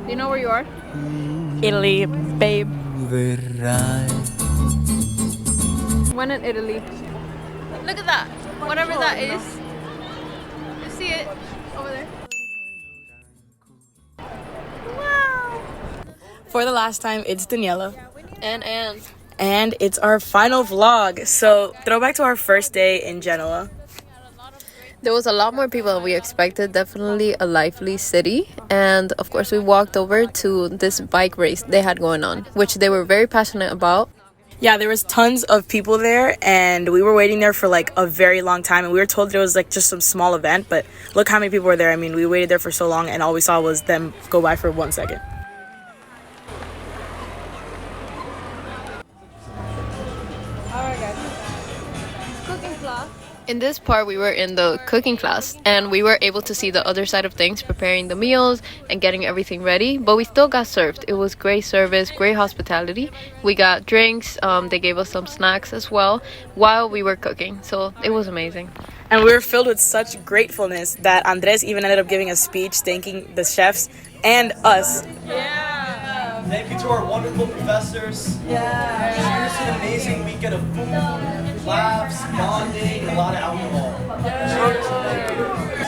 Do you know where you are? Italy, babe. When in Italy? Look at that. Whatever that is. You see it over there? Wow. For the last time, it's Daniela. And And it's our final vlog. So, throwback to our first day in Genoa. there was a lot more people than we expected. Definitely a lively city. And of course, we walked over to this bike race they had going on, which they were very passionate about. Yeah, there was tons of people there, and we were waiting there for like a very long time. And we were told that it was like just some small event, but look how many people were there. I mean, we waited there for so long, and all we saw was them go by for 1 second. Alright guys, cooking class. In this part we were in the cooking class and we were able to see the other side of things, preparing the meals and getting everything ready, but we still got served. It was great service, great hospitality. We got drinks, they gave us some snacks as well while we were cooking, so it was amazing. And we were filled with such gratefulness that Andres even ended up giving a speech thanking the chefs and us. Thank you to our wonderful professors. Cheers to an amazing weekend of food, laughs, bonding, and a lot of alcohol. Cheers.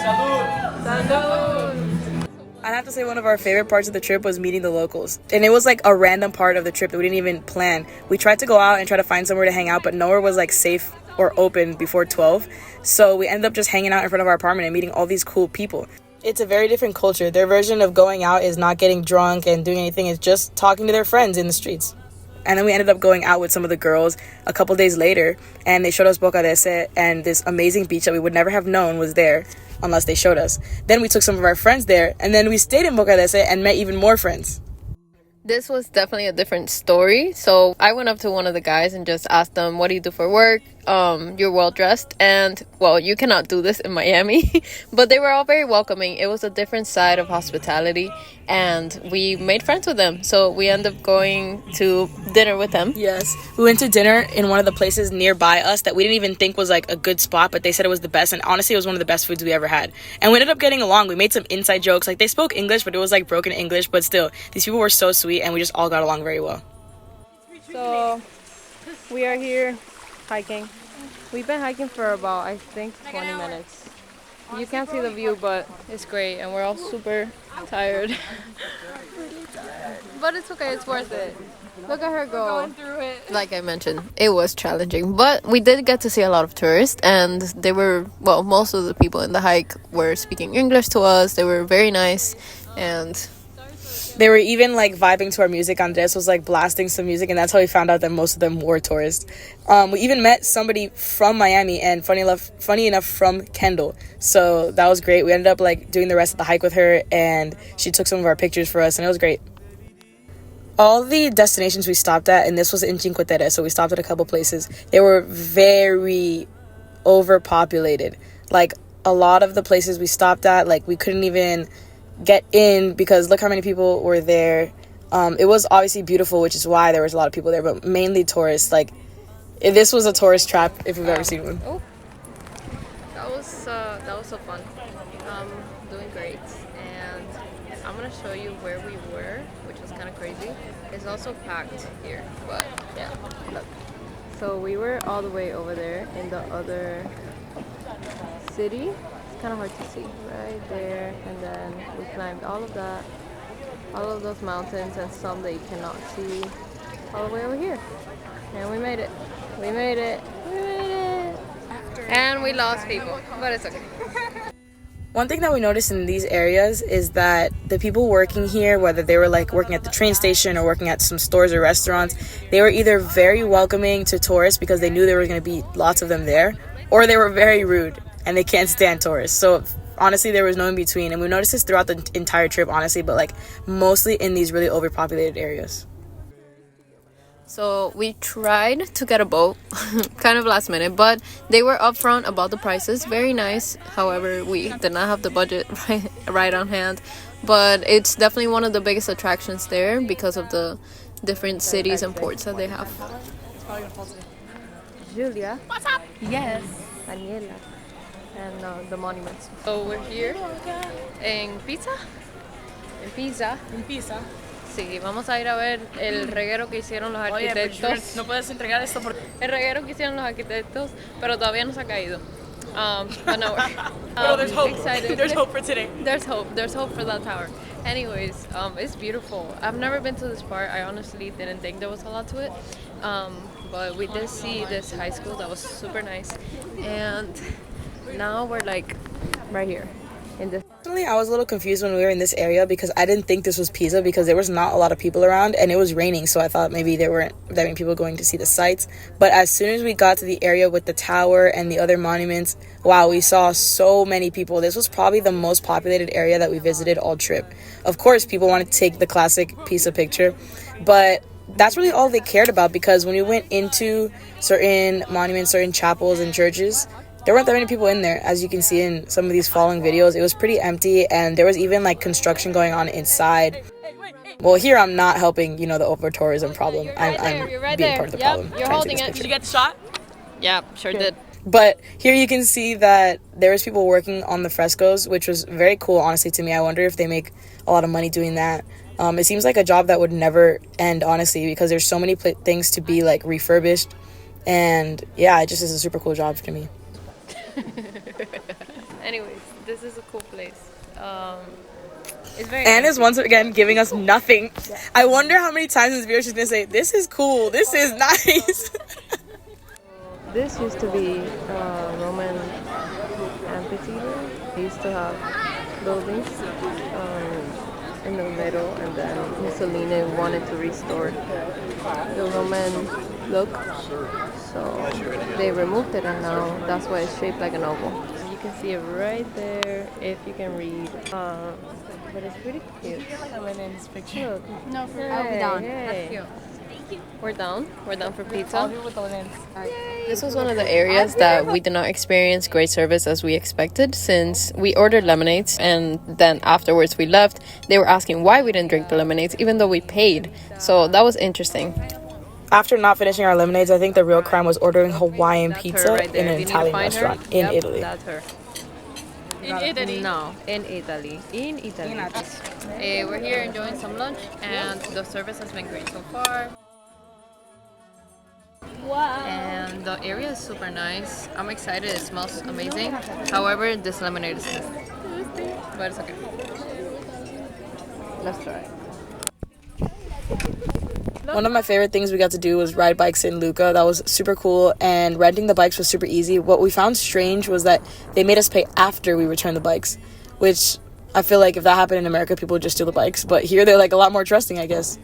Salud. I'd have to say one of our favorite parts of the trip was meeting the locals. And it was like a random part of the trip that we didn't even plan. We tried to go out and try to find somewhere to hang out, but nowhere was like safe or open before 12. So we ended up just hanging out in front of our apartment and meeting all these cool people. It's a very different culture. Their version of going out is not getting drunk and doing anything. It's just talking to their friends in the streets. And then we ended up going out with some of the girls a couple days later, and they showed us Bocadese, and this amazing beach that we would never have known was there unless they showed us. Then we took some of our friends there, and then we stayed in Bocadese and met even more friends. This was definitely a different story. So I went up to one of the guys and just asked them, what do you do for work? You're well dressed. And well, you cannot do this in Miami, but they were all very welcoming. It was a different side of hospitality and we made friends with them. So we ended up going to dinner with them. Yes. We went to dinner in one of the places nearby us that we didn't even think was like a good spot, but they said it was the best. And honestly, it was one of the best foods we ever had. And we ended up getting along. We made some inside jokes. Like they spoke English, but it was like broken English. But still, these people were so sweet and we just all got along very well. So we are here hiking. We've been hiking for about, I think, 20 minutes. You can't see the view, but it's great, and we're all super tired. Really tired. But it's okay, it's worth it. Look at her go. We're going through it. Like I mentioned, it was challenging, but we did get to see a lot of tourists, and they were, well, most of the people in the hike were speaking English to us. They were very nice, and they were even like vibing to our music. Andres was like blasting some music, and that's how we found out that most of them were tourists. We even met somebody from Miami, and funny enough from Kendall. So that was great. We ended up like doing the rest of the hike with her, and she took some of our pictures for us, and it was great. All the destinations we stopped at, and this was in Cinque Terre, so we stopped at a couple places, they were very overpopulated. Like a lot of the places we stopped at, like we couldn't even get in because look how many people were there. It was obviously beautiful, which is why there was a lot of people there, but mainly tourists. Like this was a tourist trap if you've ever seen one. Oh, that was so fun. Doing great, and I'm gonna show you where we were, which was kind of crazy. It's also packed here, but yeah, look. So we were all the way over there in the other city. It's kind of hard to see right there, and then we climbed all of that, all of those mountains, and some that you cannot see, all the way over here, and we made it. And we lost people, but it's okay. One thing that we noticed in these areas is that the people working here, whether they were like working at the train station or working at some stores or restaurants, they were either very welcoming to tourists because they knew there were going to be lots of them there, or they were very rude and they can't stand tourists. So honestly, there was no in between, and we noticed this throughout the entire trip, honestly, but like mostly in these really overpopulated areas. So we tried to get a boat, kind of last minute, but they were upfront about the prices. Very nice. However, we did not have the budget right on hand. But it's definitely one of the biggest attractions there because of the different cities and ports that they have. Julia. What's up? Yes. Daniela. And the monuments. So we're here in Pisa. en Pisa. In Pisa. Sí, vamos a ir a ver el reguero que hicieron los Oye, arquitectos. no puedes entregar esto por... El reguero que hicieron los arquitectos, pero todavía no se ha caído. But no, Well, there's hope. excited. There's hope for today. There's hope. There's hope for that tower. Anyways, it's beautiful. I've never been to this part. I honestly didn't think there was a lot to it. But we did see this high school that was super nice. And now we're like right here in this. Personally, I was a little confused when we were in this area because I didn't think this was Pisa because there was not a lot of people around and it was raining, so I thought maybe there weren't that many people going to see the sights. But as soon as we got to the area with the tower and the other monuments, wow, we saw so many people. This was probably the most populated area that we visited all trip. Of course, people wanted to take the classic Pisa picture, but that's really all they cared about because when we went into certain monuments, certain chapels and churches, there weren't that many people in there. As you can see in some of these following videos, it was pretty empty and there was even like construction going on inside. Well, here I'm not helping, the over-tourism problem. I'm being part of the problem. You're holding it. Did you get the shot? Yeah, sure did. But here you can see that there was people working on the frescoes, which was very cool, honestly, to me. I wonder if they make a lot of money doing that. It seems like a job that would never end, honestly, because there's so many things to be like refurbished. And yeah, it just is a super cool job to me. Anyways, this is a cool place. It's very Anne is once again giving us nothing. I wonder how many times in this video she's gonna say, "This is cool, this is nice." This used to be a Roman amphitheater. They used to have buildings in the middle, and then Mussolini wanted to restore the Roman look, so they removed it, and now that's why it's shaped like an oval. You can see it right there if you can read. But it's pretty cute. Lenin's picture. Look. No, I'll be down. Hey. That's cute. We're down. We're down for pizza. I'll do with the Lenins. This was one of the areas that we did not experience great service as we expected, since we ordered lemonades and then afterwards we left. They were asking why we didn't drink the lemonades even though we paid. So that was interesting. After not finishing our lemonades, I think the real crime was ordering Hawaiian That's her pizza right there. in Do an you need to Italian find her? restaurant in Yep, Italy. That's her. In Italy? No, in Italy. In Italy. We're here enjoying some lunch and the service has been great so far. Wow. And the area is super nice. I'm excited. It smells amazing. However, this lemonade is tasty. But it's okay. Let's try it. One of my favorite things we got to do was ride bikes in Lucca. That was super cool, and renting the bikes was super easy. What we found strange was that they made us pay after we returned the bikes, which I feel like if that happened in America, people would just steal the bikes. But here they're like a lot more trusting, I guess.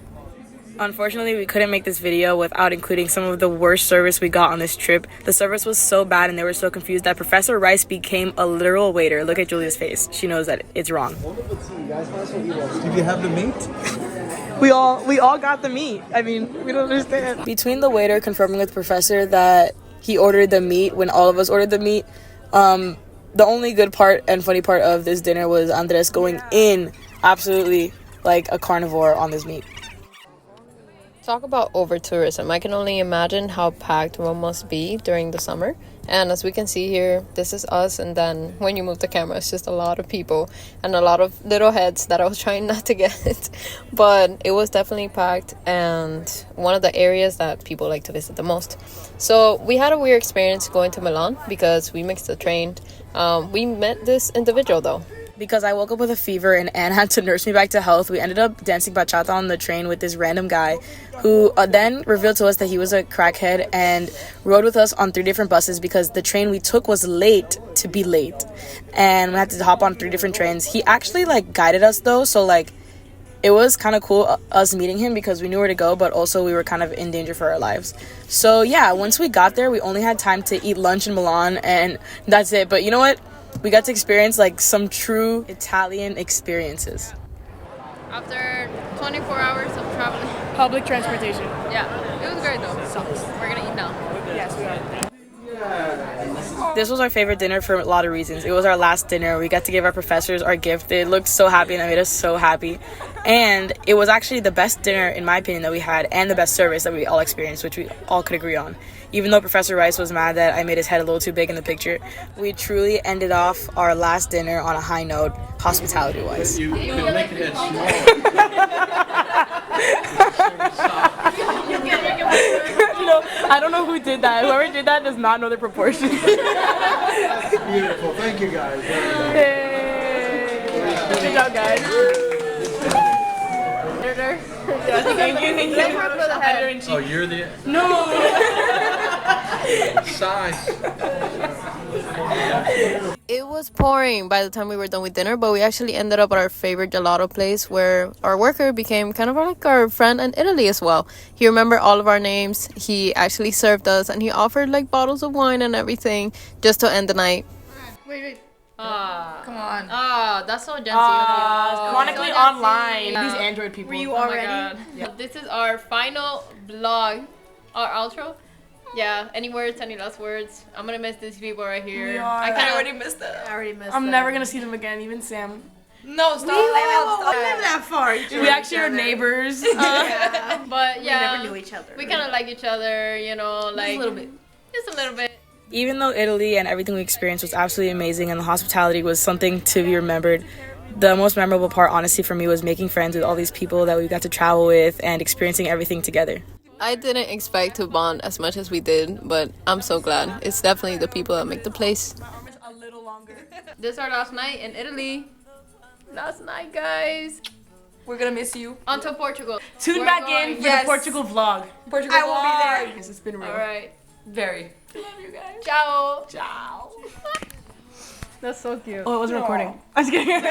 Unfortunately, we couldn't make this video without including some of the worst service we got on this trip. The service was so bad and they were so confused that Professor Rice became a literal waiter. Look at Julia's face. She knows that it's wrong. Did you have the meat? We all got the meat. I mean, we don't understand. Between the waiter confirming with the professor that he ordered the meat when all of us ordered the meat, the only good part and funny part of this dinner was Andres going in absolutely like a carnivore on this meat. Talk about over tourism. I can only imagine how packed Rome must be during the summer. And as we can see here, this is us, and then when you move the camera, it's just a lot of people and a lot of little heads that I was trying not to get. But it was definitely packed and one of the areas that people like to visit the most. So we had a weird experience going to Milan because we mixed the train. We met this individual though. Because I woke up with a fever and Anne had to nurse me back to health, we ended up dancing bachata on the train with this random guy who then revealed to us that he was a crackhead and rode with us on 3 different buses because the train we took was late to be late. And we had to hop on 3 different trains. He actually guided us though, so it was kind of cool us meeting him because we knew where to go, but also we were kind of in danger for our lives. So yeah, once we got there, we only had time to eat lunch in Milan and that's it. But you know what? We got to experience some true Italian experiences. After 24 hours of traveling. Public transportation. Yeah, it was great though. Sucks. We're gonna eat now. Yes, we are. This was our favorite dinner for a lot of reasons. It was our last dinner. We got to give our professors our gift. They looked so happy and it made us so happy. And it was actually the best dinner, in my opinion, that we had, and the best service that we all experienced, which we all could agree on. Even though Professor Rice was mad that I made his head a little too big in the picture, we truly ended off our last dinner on a high note, hospitality-wise. You can make it small. No, I don't know who did that. Whoever did that does not know the proportions. Beautiful. Thank you, guys. Hey. Good job, guys. Thank you. Oh, you're the No. size. It was pouring by the time we were done with dinner, but we actually ended up at our favorite gelato place where our worker became kind of like our friend in Italy as well. He remembered all of our names. He actually served us and he offered like bottles of wine and everything just to end the night. Wait. Come on. That's so Gen Z. Chronically So online. Gen Z. These Android people. Were you Oh my already? God. This is our final vlog, our outro. Yeah, any words, any last words? I'm gonna miss these people right here. We are. I kind of already missed them. I already missed I'm them. never gonna see them again, even Sam. No, stop. I live that far. We actually are neighbors. but yeah, We never knew each other. we kind of like each other, you know, like a little bit. just a little bit. Even though Italy and everything we experienced was absolutely amazing and the hospitality was something to be remembered, the most memorable part, honestly, for me was making friends with all these people that we got to travel with and experiencing everything together. I didn't expect to bond as much as we did, but I'm so glad. It's definitely the people that make the place. This is our last night in Italy. Last night, guys. We're gonna miss you. Until Portugal. Tune We're back going. in for the Portugal vlog. I will be there. Yes, it's been real. All right. Very. Love you guys. Ciao. Ciao. That's so cute. Oh, it wasn't recording. I was kidding.